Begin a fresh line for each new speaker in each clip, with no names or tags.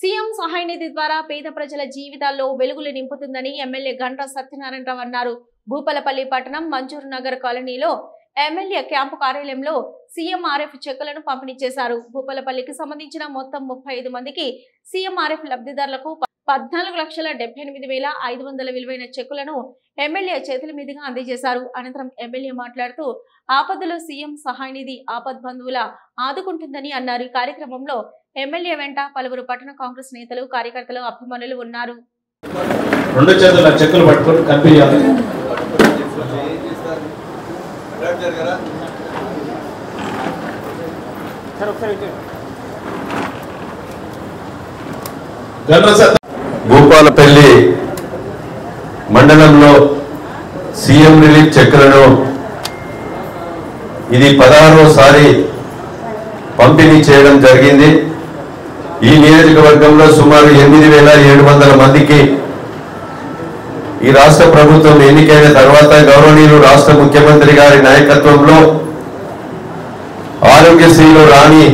CM సహాయ నిధి ద్వారా పేద ప్రజల జీవితాల్లో వెలుగులు నింపుతుందని ఎమ్మెల్యే గంటా సత్యనారాయణరావు అన్నారు. భూపాలపల్లి పట్టణం మంజూరు నగర్ కాలనీలో ఎమ్మెల్యే క్యాంపు కార్యాలయంలో సీఎంఆర్ఎఫ్ చెక్కులను పంపిణీ చేశారు. భూపాలపల్లికి సంబంధించిన మొత్తం 35 మందికి సీఎంఆర్ఎఫ్ లబ్ధిదారులకు 14,78,500 విలువైన చెక్కులను ఎమ్మెల్యే చేతుల మీదుగా అందజేశారు. అనంతరం ఎమ్మెల్యే మాట్లాడుతూ ఆపదలో సీఎం సహాయ నిధి ఆపద్ బంధువుల ఆదుకుంటుందని అన్నారు. ఈ కార్యక్రమంలో ఎమ్మెల్యే వెంట పలువురు పట్టణ కాంగ్రెస్ నేతలు, కార్యకర్తలు, అభిమానులు ఉన్నారు.
రెండు చేతుల చెక్కులు పట్టుకొని కనిపించాలి.
భూపాలపల్లి మండలంలో సీఎం రిలీఫ్ చెక్కులను ఇది 16వసారి పంపిణీ చేయడం జరిగింది. ఈ నియోజకవర్గంలో సుమారు 8,700 మందికి ఈ రాష్ట్ర ప్రభుత్వం ఎన్నికైన తర్వాత గౌరవనీయులు రాష్ట్ర ముఖ్యమంత్రి గారి నాయకత్వంలో ఆరోగ్యశ్రీలో రాని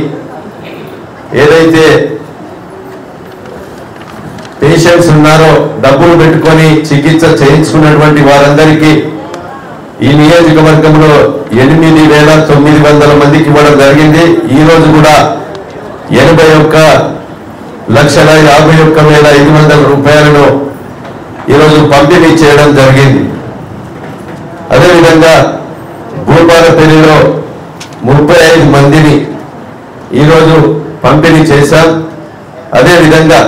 ఏదైతే పేషెంట్స్ ఉన్నారో డబ్బులు పెట్టుకొని చికిత్స చేయించుకున్నటువంటి వారందరికీ ఈ నియోజకవర్గంలో 8,900 మందికి ఇవ్వడం జరిగింది. ఈ రోజు కూడా 81,51,500 రూపాయలను ఈరోజు పంపిణీ చేయడం జరిగింది. అదేవిధంగా భూపాలపల్లిలో 35 మందిని ఈరోజు పంపిణీ చేశాం. అదేవిధంగా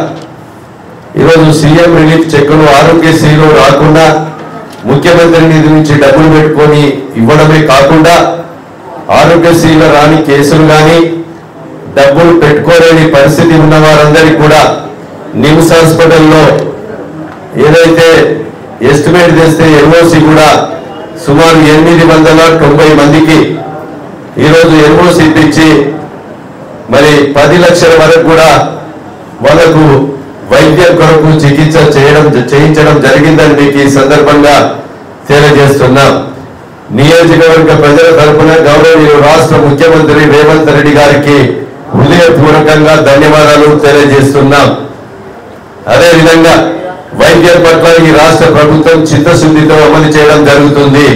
ఈరోజు సీఎం రిలీఫ్ చెక్కులు ఆరోగ్యశ్రీలో రాకుండా ముఖ్యమంత్రి నిధి నుంచి డబ్బులు పెట్టుకొని ఇవ్వడమే కాకుండా ఆరోగ్యశ్రీలో రాని కేసులు కానీ డబ్బులు పెట్టుకోలేని పరిస్థితి ఉన్న వారందరికీ కూడా నిమ్స్ హాస్పిటల్లో ఏదైతే ఎస్టిమేట్ చేస్తే ఎన్ఓసి కూడా సుమారు 890 మందికి ఈరోజు ఎన్ఓసి ఇప్పించి మరి 10 లక్షల వరకు కూడా వాళ్ళకు వైద్యం కొరకు చికిత్స చేయించడం జరిగిందని మీకు ఈ సందర్భంగా తెలియజేస్తున్నాం. నియోజకవర్గ ప్రజల తరఫున గౌరవనీయులు రాష్ట్ర ముఖ్యమంత్రి రేవంత్ రెడ్డి గారికి హృదయపూర్వకంగా ధన్యవాదాలు తెలియజేస్తున్నాం. అదేవిధంగా వైద్యం పట్ల ఈ రాష్ట్ర ప్రభుత్వం చిత్తశుద్ధితో అమలు చేయడం జరుగుతుంది.